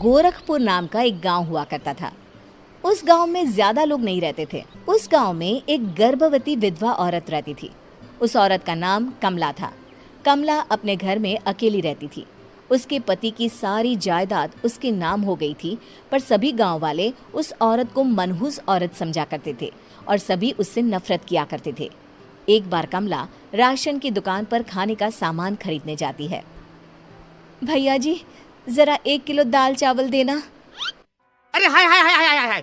गोरखपुर नाम का एक गांव हुआ करता था। उस गांव में ज्यादा लोग नहीं रहते थे। उस गांव में एक गर्भवती विधवा औरत रहती थी। उस औरत का नाम कमला था। कमला अपने घर में अकेली रहती थी। उसके पति की सारी जायदाद उसके नाम हो गई थी, पर सभी गांव वाले उस औरत को मनहूस औरत समझा करते थे और सभी उससे नफरत किया करते थे। एक बार कमला राशन की दुकान पर खाने का सामान खरीदने जाती है। भैया जी, जरा 1 किलो दाल चावल देना। अरे हाय हाय हाय हाय हाय!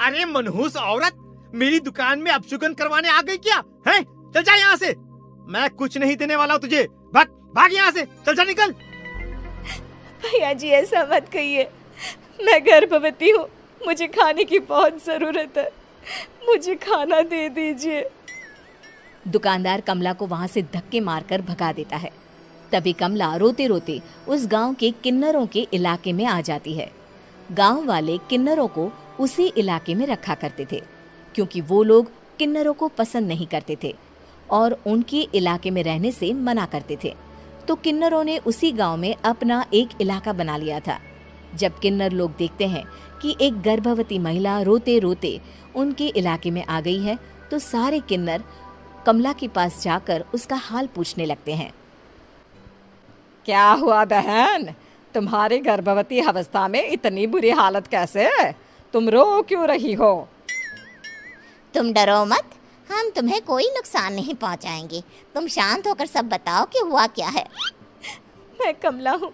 अरे मनहूस औरत, मेरी दुकान में अपशुगन करवाने आ गई क्या? हैं? चल जा यहाँ से, मैं कुछ नहीं देने वाला हूँ तुझे। भाग भाग यहाँ से, चल जा, निकल। भैया जी, ऐसा मत कहिए, मैं गर्भवती हूँ, मुझे खाने की बहुत जरूरत है, मुझे खाना दे दीजिए। दुकानदार कमला को वहां से धक्के मारकर भगा देता है। तभी कमला रोते रोते उस गांव के किन्नरों के इलाके में आ जाती है। गांव वाले किन्नरों को उसी इलाके में रखा करते थे, क्योंकि वो लोग किन्नरों को पसंद नहीं करते थे और उनके इलाके में रहने से मना करते थे। तो किन्नरों ने उसी गांव में अपना एक इलाका बना लिया था। जब किन्नर लोग देखते हैं कि एक गर्भवती महिला रोते रोते उनके इलाके में आ गई है, तो सारे किन्नर कमला के पास जाकर उसका हाल पूछने लगते हैं। क्या हुआ बहन, तुम्हारी गर्भवती अवस्था में इतनी बुरी हालत कैसे? तुम रो क्यों रही हो? तुम डरो मत, हम तुम्हें कोई नुकसान नहीं पहुंचाएंगे। तुम शांत होकर सब बताओ कि हुआ क्या है। मैं कमला हूँ,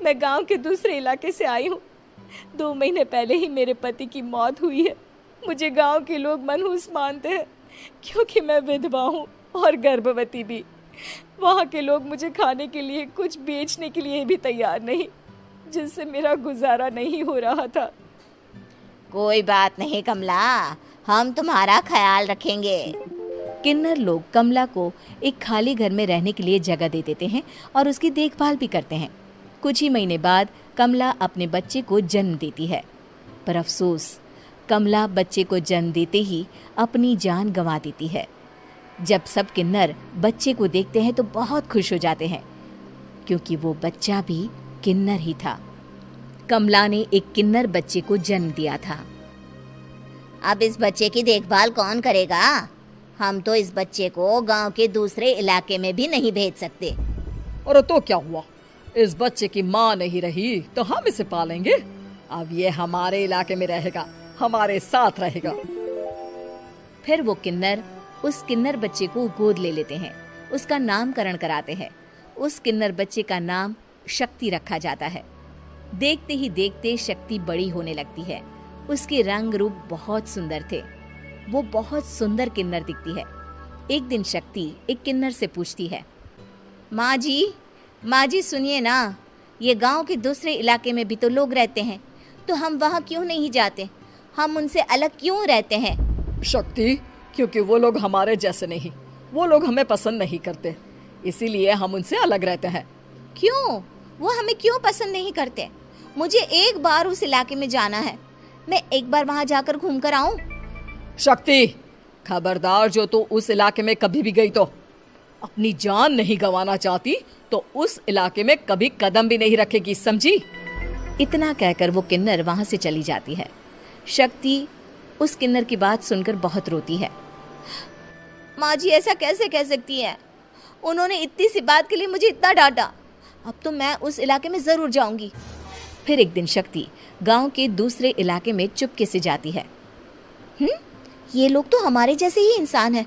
मैं गांव के दूसरे इलाके से आई हूँ। 2 महीने पहले ही मेरे पति की मौत हुई है। मुझे गांव के लोग मनहूस मानते हैं, क्योंकि मैं विधवा हूँ और गर्भवती भी। वहाँ के लोग मुझे खाने के लिए कुछ बेचने के लिए भी तैयार नहीं, जिससे मेरा गुजारा नहीं हो रहा था। कोई बात नहीं कमला, हम तुम्हारा ख्याल रखेंगे। किन्नर लोग कमला को एक खाली घर में रहने के लिए जगह दे देते हैं और उसकी देखभाल भी करते हैं। कुछ ही महीने बाद कमला अपने बच्चे को जन्म देती है, पर अफसोस, कमला बच्चे को जन्म देते ही अपनी जान गंवा देती है। जब सब किन्नर बच्चे को देखते हैं तो बहुत खुश हो जाते हैं, क्योंकि वो बच्चा भी किन्नर ही था। कमला ने एक किन्नर बच्चे को जन्म दिया था। अब इस बच्चे की देखभाल कौन करेगा? हम तो इस बच्चे को गांव के दूसरे इलाके में भी नहीं भेज सकते। और तो क्या हुआ, इस बच्चे की माँ नहीं रही तो हम इसे पालेंगे। अब ये हमारे इलाके में रहेगा, हमारे साथ रहेगा। फिर वो किन्नर उस किन्नर बच्चे को गोद ले लेते हैं, उसका नामकरण कराते हैं। उस किन्नर बच्चे का नाम शक्ति रखा जाता है। देखते ही देखते शक्ति बड़ी होने लगती है। उसके रंग रूप बहुत सुंदर थे। वो बहुत सुंदर किन्नर दिखती है। एक दिन शक्ति एक किन्नर से पूछती है, माँ जी सुनिए ना, ये गांव के दूसरे इलाके में भी तो लोग रहते हैं, तो हम वहाँ क्यों नहीं जाते? हम उनसे अलग क्यों रहते हैं? शक्ति, क्योंकि वो लोग हमारे जैसे नहीं, वो लोग हमें पसंद नहीं करते, इसीलिए हम उनसे अलग रहते हैं। क्यों? वो हमें क्यों पसंद नहीं करते? मुझे एक बार उस इलाके में जाना है, मैं एक बार वहाँ जाकर घूम कर आऊं। शक्ति, खबरदार, जो तू उस इलाके में कभी भी गई तो अपनी जान नहीं गंवाना चाहती तो उस इलाके में कभी कदम भी नहीं रखेगी, समझी? इतना कहकर वो किन्नर वहाँ से चली जाती है। शक्ति उस किन्नर की बात सुनकर बहुत रोती है। माँ जी, ऐसा कैसे कह सकती है? उन्होंने इतनी सी बात के लिए मुझे इतना डांटा। अब तो मैं उस इलाके में जरूर जाऊंगी। फिर एक दिन शक्ति गांव के दूसरे इलाके में चुपके से जाती है। ये लोग तो हमारे जैसे ही इंसान हैं,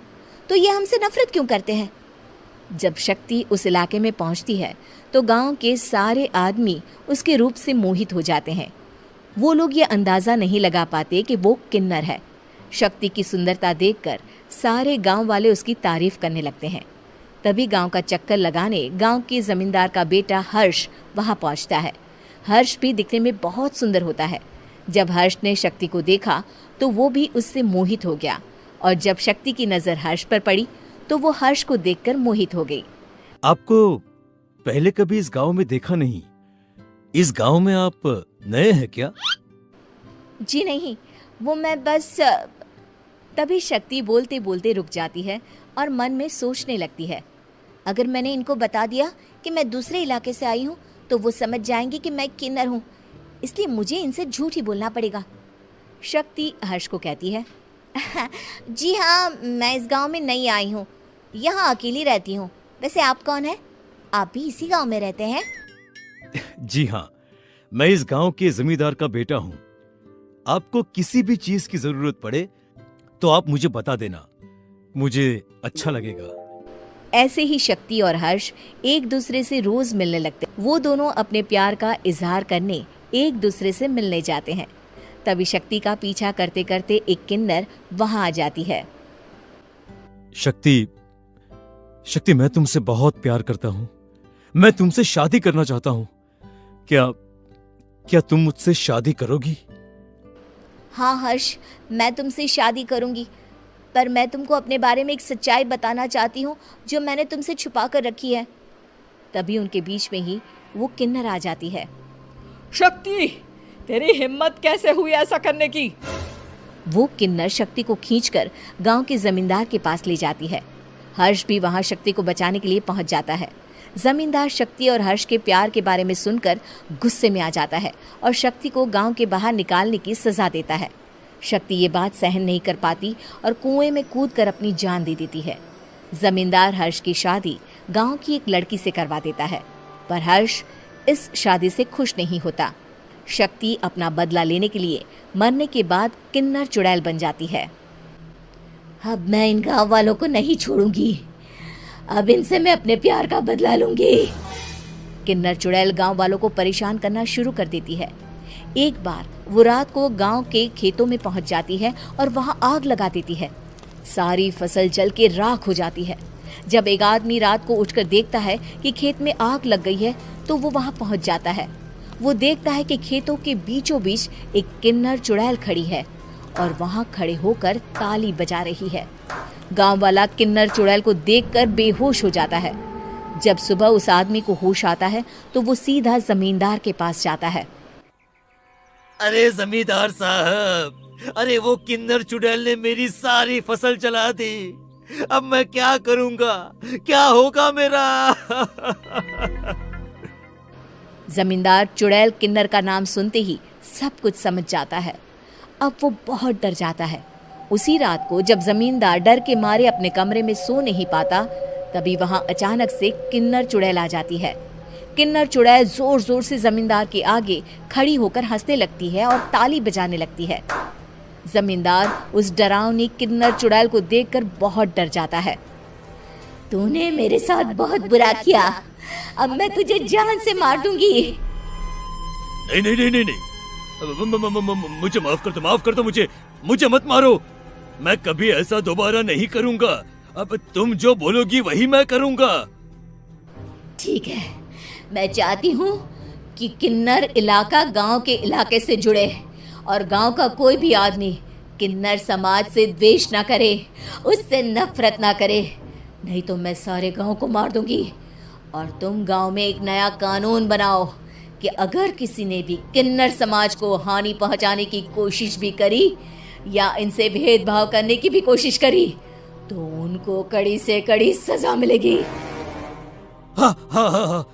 तो ये हमसे नफरत क्यों करते हैं? जब शक्ति उस इलाके में पहुंचती है तो गांव के सारे आदमी उसके रूप से मोहित हो जाते हैं। वो लोग ये अंदाजा नहीं लगा पाते कि वो किन्नर है। शक्ति की सुंदरता देखकर सारे गांव वाले उसकी तारीफ करने लगते हैं। तभी गांव का चक्कर लगाने गांव के जमींदार का बेटा हर्ष वहां पहुंचता है। हर्ष भी दिखने में बहुत सुंदर होता है। जब हर्ष ने शक्ति को देखा तो वो भी उससे मोहित हो गया, और जब शक्ति की नजर हर्ष पर पड़ी तो वो हर्ष को देखकर मोहित हो गई। आपको पहले कभी इस गांव में देखा नहीं। इस गांव में आप नए हैं क्या? जी नहीं, वो मैं बस तभी शक्ति बोलते बोलते रुक जाती है और मन में सोचने लगती है, अगर मैंने इनको बता दिया कि मैं दूसरे इलाके से आई हूँ तो वो समझ जाएंगे कि मैं किन्नर हूँ, इसलिए मुझे इनसे झूठ ही बोलना पड़ेगा। शक्ति हर्ष को कहती है, जी हाँ, मैं इस गांव में नई आई हूँ, यहाँ अकेली रहती हूँ। वैसे आप कौन है? आप भी इसी गांव में रहते हैं? जी हाँ, मैं इस गांव के जमींदार का बेटा हूँ। आपको किसी भी चीज की जरूरत पड़े तो आप मुझे बता देना, मुझे अच्छा लगेगा। ऐसे ही शक्ति और हर्ष एक दूसरे से रोज मिलने लगते। वो दोनों अपने प्यार का इजहार करने एक दूसरे से मिलने जाते हैं। तभी शक्ति का पीछा करते करते एक किन्नर वहां आ जाती है। शक्ति, मैं तुमसे बहुत प्यार करता हूँ। मैं तुमसे शादी करना चाहता हूँ। क्या तुम मुझसे शादी करोगी? हाँ हर्ष, मैं तुमसे शादी करूंगी, पर मैं तुमको अपने बारे में एक सच्चाई बताना चाहती हूँ जो मैंने तुमसे छुपा कर रखी है। तभी उनके बीच में ही वो किन्नर आ जाती है। शक्ति, तेरी हिम्मत कैसे हुई ऐसा करने की? वो किन्नर शक्ति को खींचकर गांव के जमींदार के पास ले जाती है। हर्ष भी वहां शक्ति को बचाने के लिए पहुंच जाता है। जमींदार शक्ति और हर्ष के प्यार के बारे में सुनकर गुस्से में आ जाता है और शक्ति को गांव के बाहर निकालने की सजा देता है। शक्ति ये बात सहन नहीं कर पाती और कुएं में कूदकर अपनी जान दे देती है। जमींदार हर्ष की शादी गांव की एक लड़की से करवा देता है, पर हर्ष इस शादी से खुश नहीं होता। शक्ति अपना बदला लेने के लिए मरने के बाद किन्नर चुड़ैल बन जाती है। अब मैं इन गांव वालों को नहीं छोड़ूंगी, अब इनसे मैं अपने प्यार का बदला लूंगी। किन्नर चुड़ैल गांव वालों को परेशान करना शुरू कर देती है। एक बार वो रात को गांव के खेतों में पहुंच जाती है और वहां आग लगा देती है। सारी फसल जल के राख हो जाती है। जब एक आदमी रात को उठकर देखता है कि खेत में आग लग गई है तो वो वहां पहुंच जाता है। वो देखता है कि खेतों के बीचों बीच एक किन्नर चुड़ैल खड़ी है और वहां खड़े होकर ताली बजा रही है। गांव वाला किन्नर चुड़ैल को देखकर बेहोश हो जाता है। जब सुबह उस आदमी को होश आता है तो वो सीधा जमींदार के पास जाता है। अरे जमींदार साहब, अरे वो किन्नर चुड़ैल ने मेरी सारी फसल जला दी। अब मैं क्या करूंगा? क्या होगा मेरा? जमींदार चुड़ैल किन्नर का नाम सुनते ही सब कुछ समझ जाता है। अब वो बहुत डर जाता है। उसी रात को जब जमींदार डर के मारे अपने कमरे में सो नहीं पाता, तभी वहां अचानक से किन्नर चुड़ैल आ जाती है। किन्नर चुड़ैल जोर जोर से जमींदार के आगे खड़ी होकर हंसने लगती है और ताली बजाने लगती है। जमींदार उस डरावनी किन्नर चुड़ैल को देखकर बहुत डर जाता है। तूने मेरे साथ बहुत बुरा किया, अब मैं तुझे जान से मार दूंगी। नहीं नहीं नहीं नहीं, नहीं। मुझे माफ कर दो, मुझे मत मारो। मैं कभी ऐसा दोबारा नहीं करूंगा। अब तुम जो बोलोगी वही मैं करूंगा। ठीक है, मैं चाहती हूँ कि किन्नर इलाका गांव के इलाके से जुड़े और गांव का कोई भी आदमी किन्नर समाज से द्वेष ना करे, उससे नफरत ना करे, नहीं तो मैं सारे गांव को मार दूंगी। और तुम गांव में एक नया कानून बनाओ कि अगर किसी ने भी किन्नर समाज को हानि पहुंचाने की कोशिश भी करी या इनसे भेदभाव करने की भी कोशिश करी तो उनको कड़ी से कड़ी सजा मिलेगी। हाँ हाँ हाँ हाँ,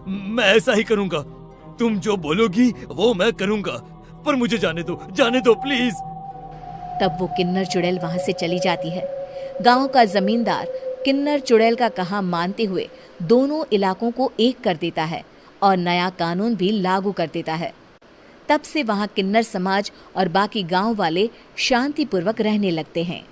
मैं ऐसा ही करूंगा। तुम जो बोलोगी वो मैं करूंगा, पर मुझे जाने दो प्लीज। तब वो किन्नर चुड़ैल वहां से चली जाती है। गांव का जमींदार किन्नर चुड़ैल का कहा मानते हुए दोनों इलाकों को एक कर देता है और नया कानून भी लागू कर देता है। तब से वहां किन्नर समाज और बाकी गांव वाले शांतिपूर्वक रहने लगते हैं।